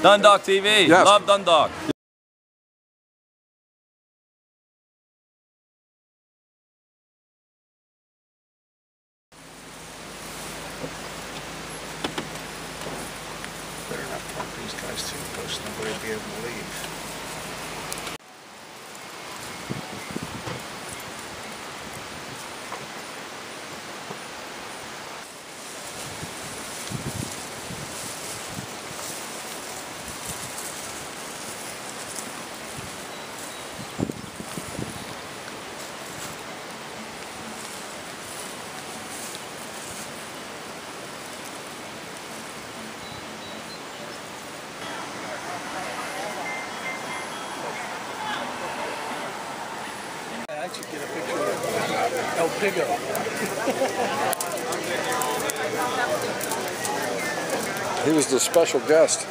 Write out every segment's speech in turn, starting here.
Dundalk TV. Yes. Love Dundalk. Better not park these guys too close, nobody will be able to leave. I should get a picture of El Pigo. He was the special guest.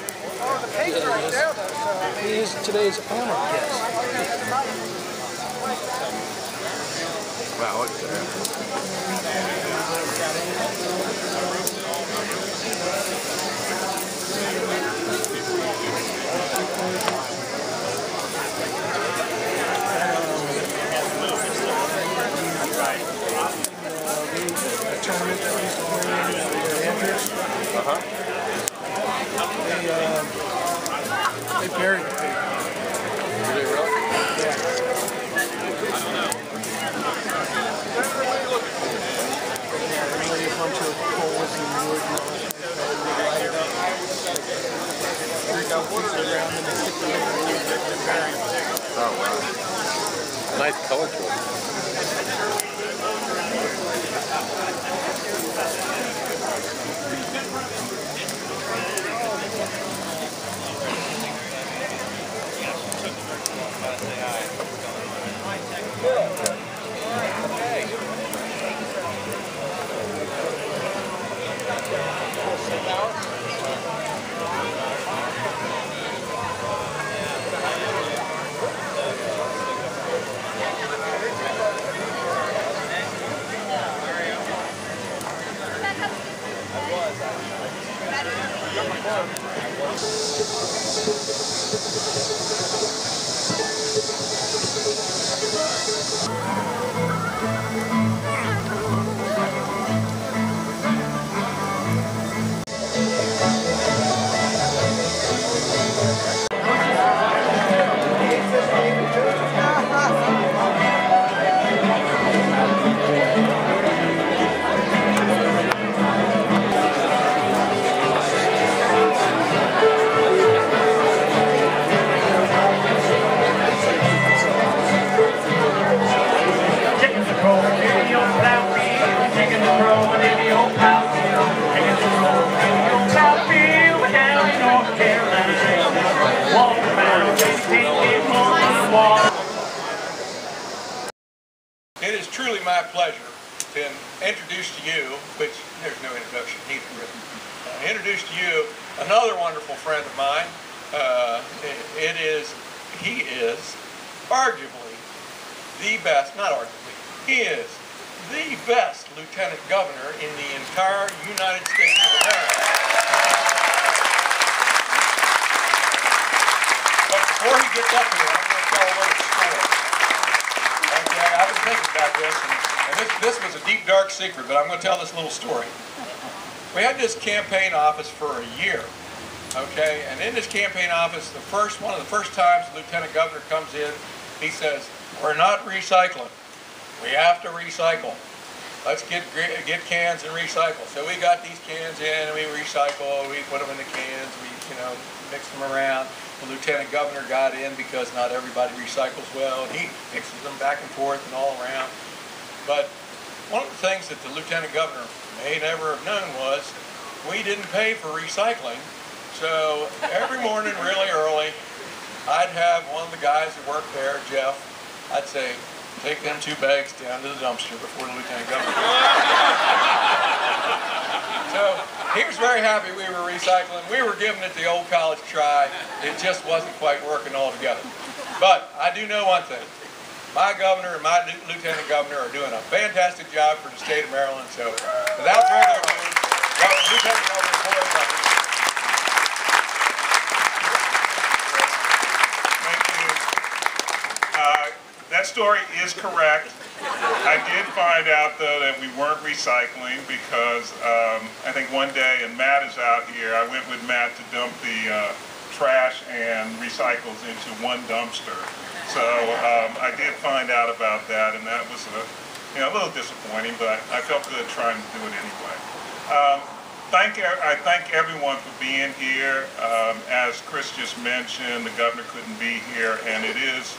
He is today's honored guest. Wow, look at that. They buried the pig. Did they really? Yeah. They lay a bunch of poles and wood and all that. Light it up. Around and they stick the lid and they bury it. Oh, wow. Nice color to it. It is truly my pleasure to introduce to you, which there's no introduction needed, really, introduce to you another wonderful friend of mine. He is arguably the best, not arguably, he is the best lieutenant governor in the entire United States of America. But before he gets up here, I'm going to tell a little story. Okay, I've been thinking about this, and this was a deep, dark secret, but I'm going to tell this little story. We had this campaign office for a year, okay, and in this campaign office, one of the first times the lieutenant governor comes in, he says, "We're not recycling. We have to recycle. Let's get cans and recycle." So we got these cans in, and we recycle, we put them in the cans, we, mix them around. The lieutenant governor got in because not everybody recycles well, and he mixes them back and forth and all around. But one of the things that the lieutenant governor may never have known was we didn't pay for recycling. So every morning really early, I'd have one of the guys that worked there, Jeff, I'd say, "Take them 2 bags down to the dumpster before the lieutenant governor." So he was very happy we were recycling. We were giving it the old college try. It just wasn't quite working altogether. But I do know one thing. My governor and my lieutenant governor are doing a fantastic job for the state of Maryland. So without further ado, Lieutenant Governor Boyd Buzzard. story is correct. I did find out, though, that we weren't recycling because I think one day, and Matt is out here, I went with Matt to dump the trash and recycles into one dumpster. So I did find out about that, and that was a little disappointing, but I felt good trying to do it anyway. I thank everyone for being here. As Chris just mentioned, the governor couldn't be here, and it is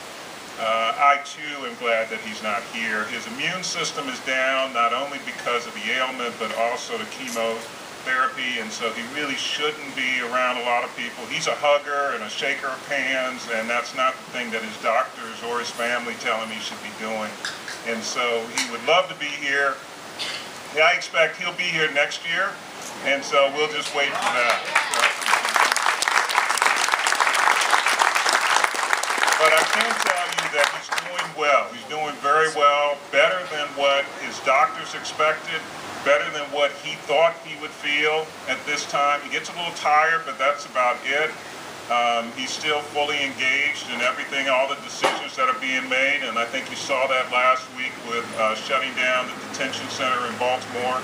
I too am glad that he's not here. His immune system is down, not only because of the ailment, but also the chemotherapy, and so he really shouldn't be around a lot of people. He's a hugger and a shaker of hands, and that's not the thing that his doctors or his family tell him he should be doing. And so he would love to be here. I expect he'll be here next year, and so we'll just wait for that. But I can tell you that he's doing well. He's doing very well, better than what his doctors expected, better than what he thought he would feel at this time. He gets a little tired, but that's about it. He's still fully engaged in everything, all the decisions that are being made, and I think you saw that last week with shutting down the detention center in Baltimore.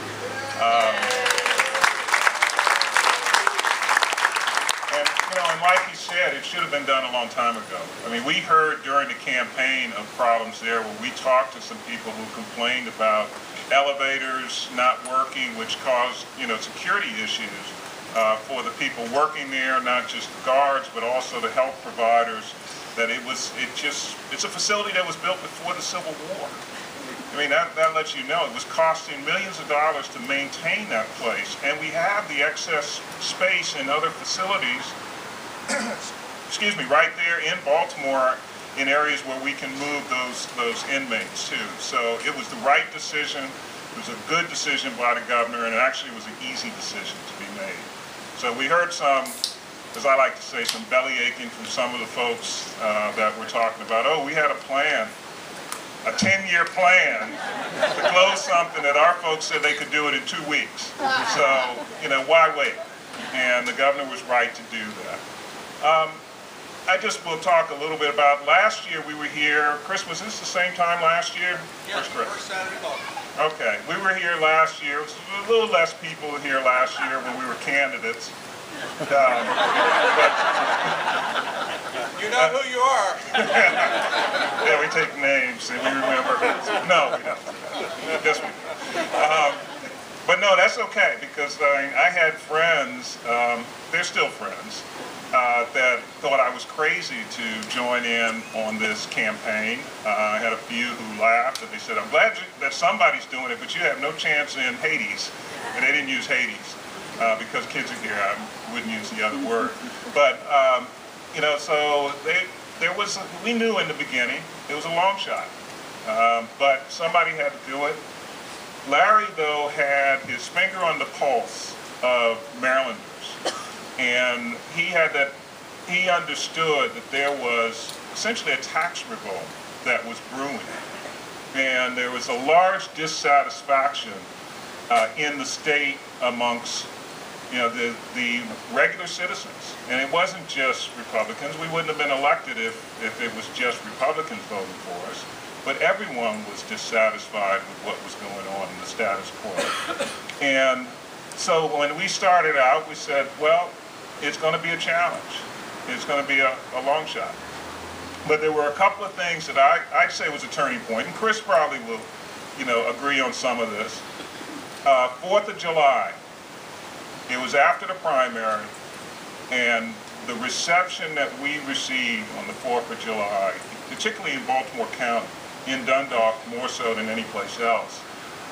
And like he said, it should have been done a long time ago. I mean, we heard during the campaign of problems there where we talked to some people who complained about elevators not working, which caused, security issues for the people working there, not just the guards, but also the health providers. That it's a facility that was built before the Civil War. I mean, that lets you know it was costing millions of dollars to maintain that place, and we have the excess space in other facilities, excuse me, right there in Baltimore, in areas where we can move those inmates too. So it was the right decision. It was a good decision by the governor, and it actually was an easy decision to be made. So we heard some, as I like to say, some belly aching from some of the folks that were talking about, oh, we had a plan, a 10-year plan to close something that our folks said they could do it in 2 weeks. So, why wait? And the governor was right to do that. I just will talk a little bit about last year we were here. Chris, was this the same time last year? Yes, first Saturday morning. Okay, we were here last year. It was a little less people here last year when we were candidates. You know who you are. Yeah, we take names and we remember. No, we don't. This one. But no, that's okay, because I had friends, they're still friends, that thought I was crazy to join in on this campaign. I had a few who laughed, and they said, I'm glad that somebody's doing it, but you have no chance in Hades. And they didn't use Hades, because kids are here, I wouldn't use the other word. But, so we knew in the beginning, it was a long shot, but somebody had to do it. Larry, though, had his finger on the pulse of Marylanders, and he understood that there was essentially a tax revolt that was brewing, and there was a large dissatisfaction in the state amongst the regular citizens. And it wasn't just Republicans. We wouldn't have been elected if it was just Republicans voting for us. But everyone was dissatisfied with what was going on in the status quo. And so when we started out, we said, well, it's going to be a challenge. It's going to be a long shot. But there were a couple of things that I'd say was a turning point, and Chris probably will, agree on some of this. 4th of July, it was after the primary, and the reception that we received on the 4th of July, particularly in Baltimore County, in Dundalk more so than any place else,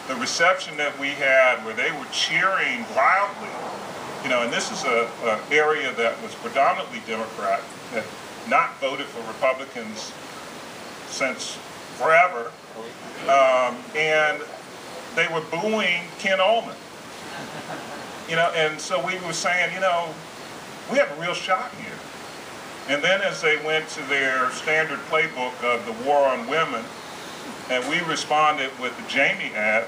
the reception that we had where they were cheering wildly, and this is an area that was predominantly Democrat, that not voted for Republicans since forever, and they were booing Ken Ullman. And so we were saying, we have a real shot here. And then as they went to their standard playbook of the war on women, and we responded with the Jamie ad,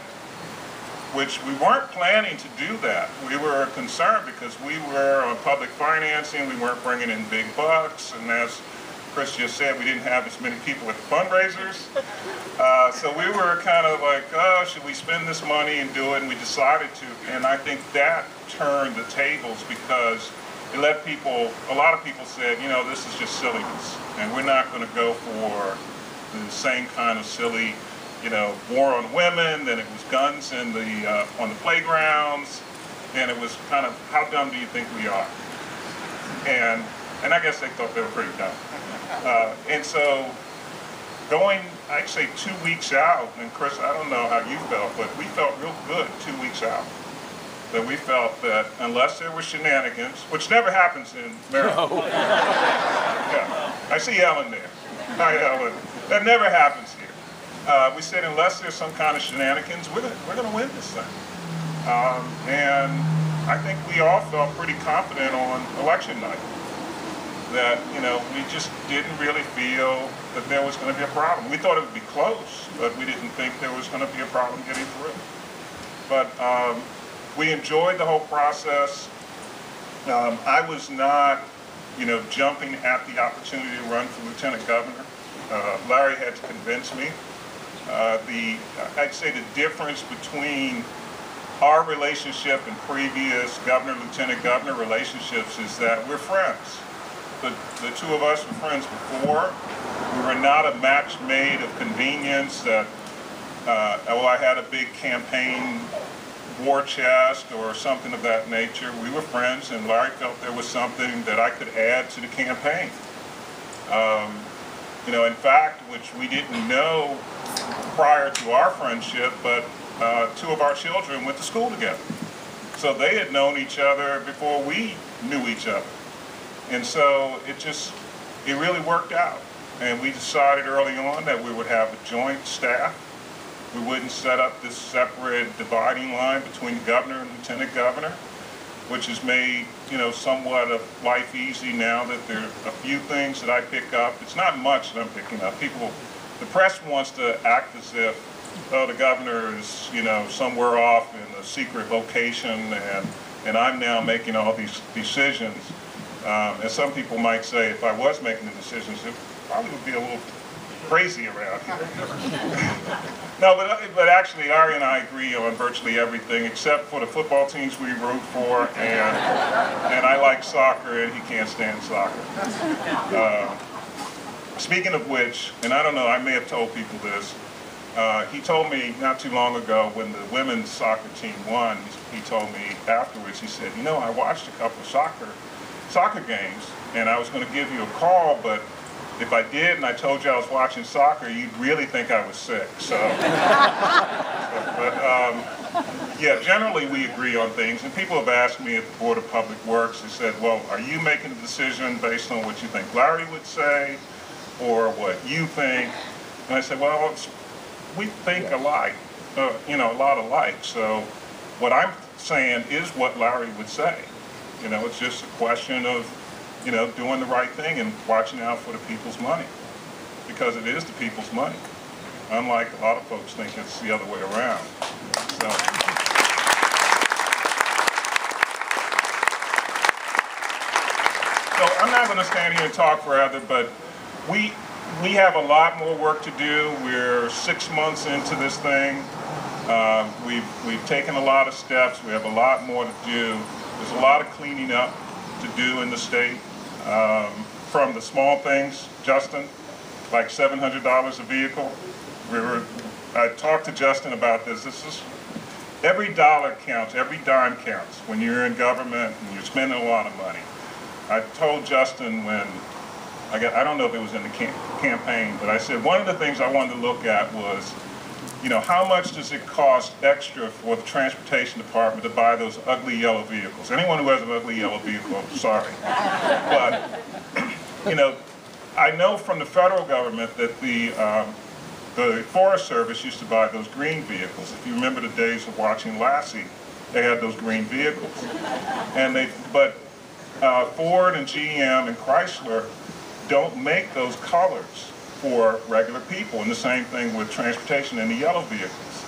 which we weren't planning to do that. We were concerned because we were on public financing, we weren't bringing in big bucks, and as Chris just said, we didn't have as many people at the fundraisers. So we were kind of like, oh, should we spend this money and do it? And we decided to. And I think that turned the tables because it let people, a lot of people said, you know, this is just silliness. And we're not going to go for the same kind of silly, you know, war on women, then it was guns in the, on the playgrounds, and it was kind of, how dumb do you think we are? And I guess they thought they were pretty dumb. And so going, I'd say 2 weeks out, and Chris, I don't know how you felt, but we felt real good 2 weeks out. That we felt that unless there were shenanigans, which never happens in Maryland. No. Yeah. I see Ellen there. Hi, Ellen. That never happens here. We said unless there's some kind of shenanigans, we're gonna win this thing. And I think we all felt pretty confident on election night. That, you know, we just didn't really feel that there was going to be a problem. We thought it would be close, but we didn't think there was going to be a problem getting through. But we enjoyed the whole process. I was not, you know, jumping at the opportunity to run for lieutenant governor. Larry had to convince me. I'd say the difference between our relationship and previous governor-lieutenant governor relationships is that we're friends. The two of us were friends before. We were not a match made of convenience that, I had a big campaign war chest or something of that nature. We were friends, and Larry felt there was something that I could add to the campaign. You know, in fact, which we didn't know prior to our friendship, but two of our children went to school together. So they had known each other before we knew each other. And so it really worked out. And we decided early on that we would have a joint staff. We wouldn't set up this separate dividing line between governor and lieutenant governor, which has made, you know, somewhat of life easy now that there are a few things that I pick up. It's not much that I'm picking up. The press wants to act as if, oh, the governor is, you know, somewhere off in a secret location and I'm now making all these decisions. And some people might say if I was making the decisions, it probably would be a little crazy around here. No, but actually, Ari and I agree on virtually everything except for the football teams we root for, and I like soccer, and he can't stand soccer. Speaking of which, and I don't know, I may have told people this, he told me not too long ago when the women's soccer team won, he told me afterwards, he said, you know, I watched a couple of soccer games, and I was going to give you a call, but if I did and I told you I was watching soccer, you'd really think I was sick. So, yeah, generally we agree on things. And people have asked me at the Board of Public Works, they said, well, are you making a decision based on what you think Larry would say or what you think? And I said, well, we think alike, you know, a lot alike. So what I'm saying is what Larry would say. You know, it's just a question of, you know, doing the right thing and watching out for the people's money, because it is the people's money, unlike a lot of folks think it's the other way around. So I'm not going to stand here and talk forever, but we have a lot more work to do. We're 6 months into this thing. We've taken a lot of steps. We have a lot more to do. There's a lot of cleaning up to do in the state. From the small things, Justin, like $700 a vehicle. I talked to Justin about this. Every dollar counts, every dime counts when you're in government and you're spending a lot of money. I told Justin when, I don't know if it was in the campaign, but I said one of the things I wanted to look at was, you know, how much does it cost extra for the transportation department to buy those ugly yellow vehicles? Anyone who has an ugly yellow vehicle, I'm sorry. But, you know, I know from the federal government that the Forest Service used to buy those green vehicles. If you remember the days of watching Lassie, they had those green vehicles. But Ford and GM and Chrysler don't make those colors for regular people, and the same thing with transportation and the yellow vehicles.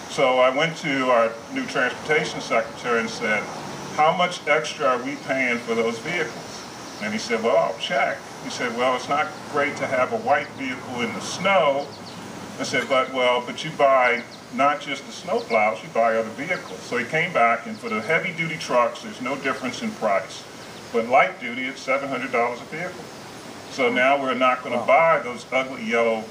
So I went to our new transportation secretary and said, how much extra are we paying for those vehicles? And he said, well, I'll check. He said, well, it's not great to have a white vehicle in the snow. I said, but you buy not just the snow plows, you buy other vehicles. So he came back, and for the heavy duty trucks, there's no difference in price. But light duty, it's $700 a vehicle. So now we're not going to buy those ugly yellow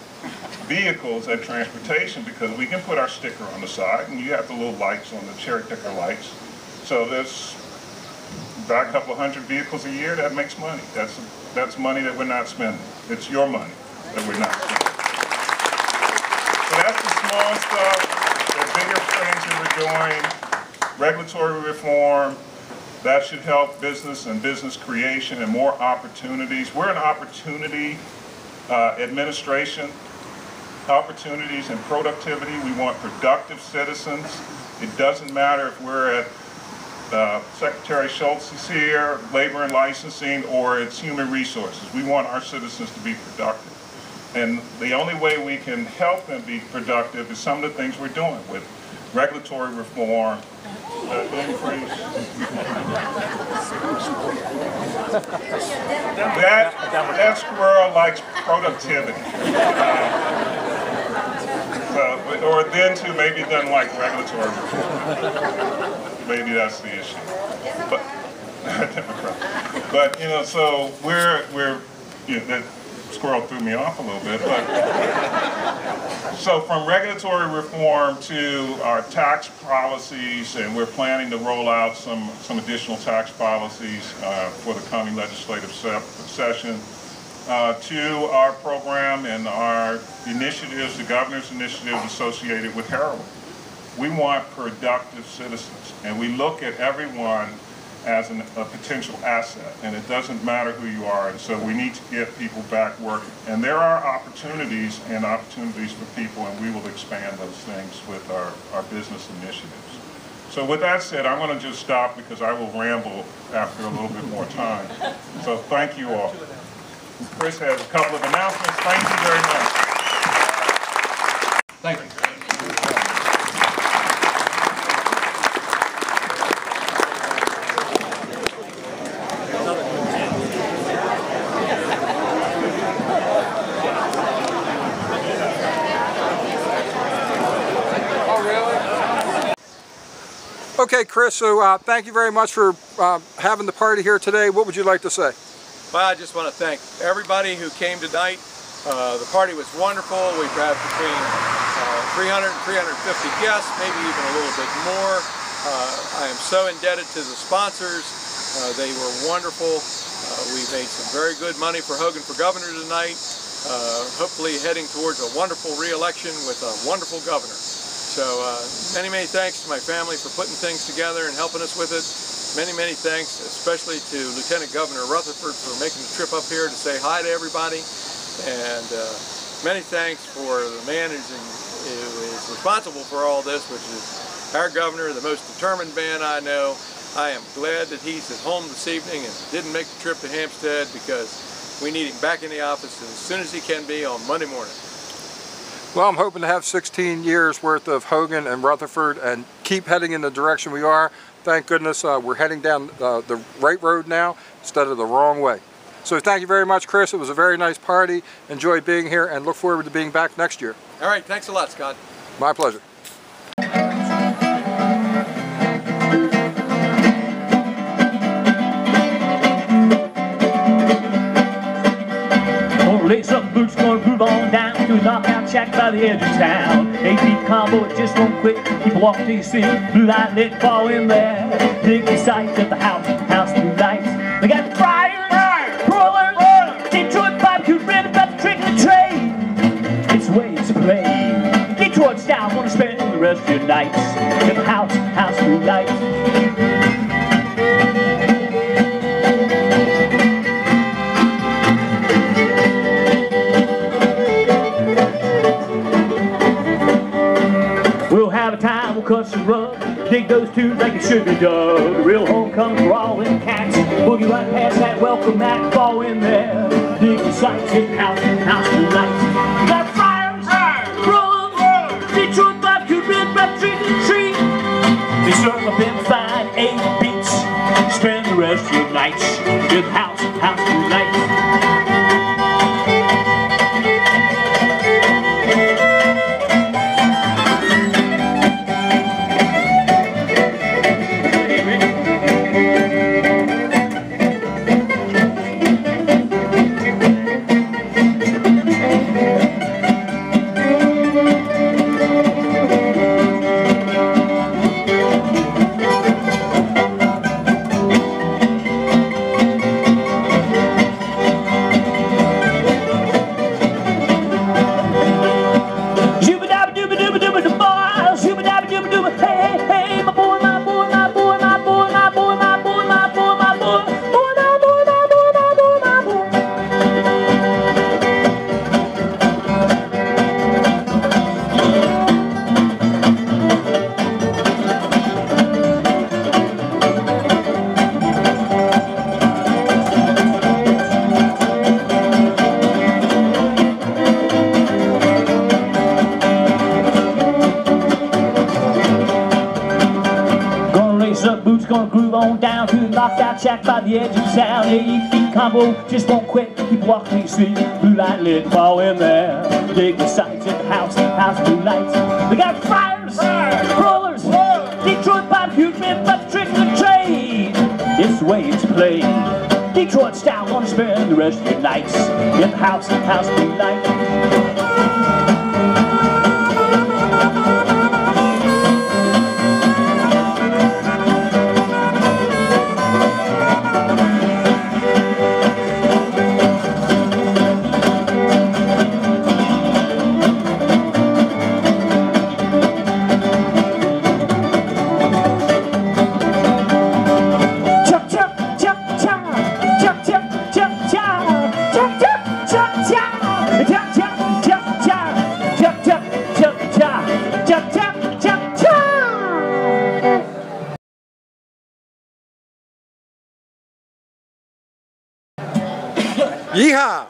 vehicles at transportation because we can put our sticker on the side, and you have the little lights on the cherry picker lights. So there's about a couple of hundred vehicles a year. That makes money. That's money that we're not spending. It's your money that we're not spending. So that's the small stuff. The bigger things that we're doing, regulatory reform, that should help business and business creation and more opportunities. We're an opportunity administration, opportunities and productivity. We want productive citizens. It doesn't matter if we're at Secretary Schultz is here, labor and licensing, or it's human resources. We want our citizens to be productive. And the only way we can help them be productive is some of the things we're doing with regulatory reform, increase. That squirrel likes productivity. Or then too, maybe doesn't like regulatory reform. Maybe that's the issue. But you know, so we're you know, that squirrel threw me off a little bit. But so from regulatory reform to our tax policies, and we're planning to roll out some additional tax policies for the coming legislative session. To our program and our initiatives, the governor's initiatives associated with heroin. We want productive citizens, and we look at everyone as a potential asset, and it doesn't matter who you are, and so we need to get people back working. And there are opportunities for people, and we will expand those things with our business initiatives. So with that said, I'm going to just stop because I will ramble after a little bit more time. So thank you all. Chris has a couple of announcements. Thank you very much. Thank you. Okay, Chris, so thank you very much for having the party here today. What would you like to say? Well, I just want to thank everybody who came tonight. The party was wonderful. We've had between 300 and 350 guests, maybe even a little bit more. I am so indebted to the sponsors. They were wonderful. We made some very good money for Hogan for Governor tonight. Hopefully heading towards a wonderful re-election with a wonderful governor. So many, many thanks to my family for putting things together and helping us with it. Many, many thanks, especially to Lieutenant Governor Rutherford for making the trip up here to say hi to everybody. And many thanks for the man who is responsible for all this, which is our governor, the most determined man I know. I am glad that he's at home this evening and didn't make the trip to Hampstead because we need him back in the office as soon as he can be on Monday morning. Well, I'm hoping to have 16 years worth of Hogan and Rutherford and keep heading in the direction we are. Thank goodness we're heading down the right road now instead of the wrong way. So thank you very much, Chris. It was a very nice party. Enjoyed being here and look forward to being back next year. All right, thanks a lot, Scott. My pleasure. Lace up boots, gonna groove on down to a knockout shack by the edge of town. 8-beat combo, it just won't quit. People walk till you see blue light lit, fall in there. Dig the sights of the house blue lights. They got fryers, broilers, Detroit barbecue, read about the trick of the trade. It's the way it's played. Detroit style, wanna spend the rest of your nights in the house blue lights. We'll cut some rug, dig those tunes like it should be done. The real homecoming for all them cats. Boogie right past that welcome mat, fall in there. Dig the sights in house blue lights. You got fryers, broilers, Detroit barbecue, red, red, tree to tree. They serve up in fine 8 beats. Spend the rest of your nights in the house tonight. Gonna groove on down to the knockout shack by the edge of town. Yeah, feet combo, just won't quit. Keep walking through the street, blue light lit, fall in there. Dig the sights at the house blue lights. We got fires, rollers, Detroit pipe, huge men, but the trick of the trade. It's the way it's played. Detroit style, gonna spend the rest of your nights in the house blue lights. Yeehaw!